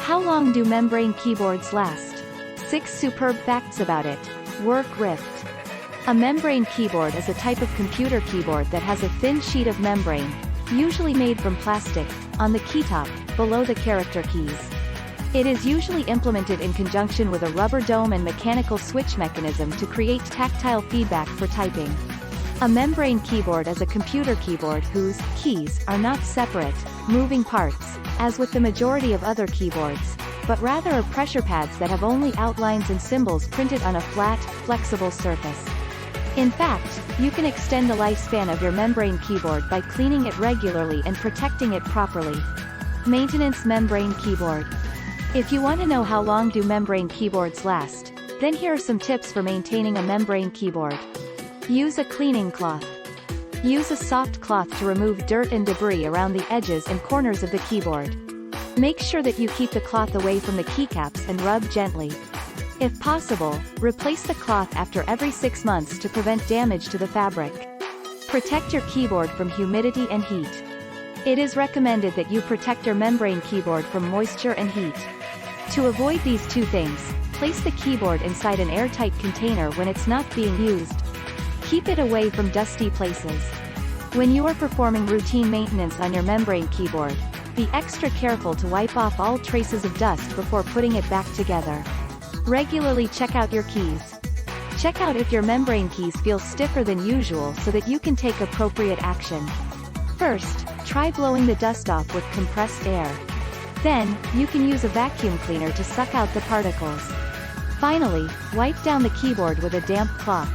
How long do membrane keyboards last? 6 superb facts about it. Work Rift. A membrane keyboard is a type of computer keyboard that has a thin sheet of membrane, usually made from plastic, on the keytop, below the character keys. It is usually implemented in conjunction with a rubber dome and mechanical switch mechanism to create tactile feedback for typing. A membrane keyboard is a computer keyboard whose keys are not separate, moving parts, as with the majority of other keyboards, but rather are pressure pads that have only outlines and symbols printed on a flat, flexible surface. In fact, you can extend the lifespan of your membrane keyboard by cleaning it regularly and protecting it properly. Maintenance membrane keyboard. If you want to know how long do membrane keyboards last, then here are some tips for maintaining a membrane keyboard. Use a cleaning cloth. Use a soft cloth to remove dirt and debris around the edges and corners of the keyboard. Make sure that you keep the cloth away from the keycaps and rub gently. If possible, replace the cloth after every 6 months to prevent damage to the fabric. Protect your keyboard from humidity and heat. It is recommended that you protect your membrane keyboard from moisture and heat. To avoid these two things, place the keyboard inside an airtight container when it's not being used. Keep it away from dusty places. When you are performing routine maintenance on your membrane keyboard, be extra careful to wipe off all traces of dust before putting it back together. Regularly check out your keys. Check out if your membrane keys feel stiffer than usual so that you can take appropriate action. First, try blowing the dust off with compressed air. Then, you can use a vacuum cleaner to suck out the particles. Finally, wipe down the keyboard with a damp cloth.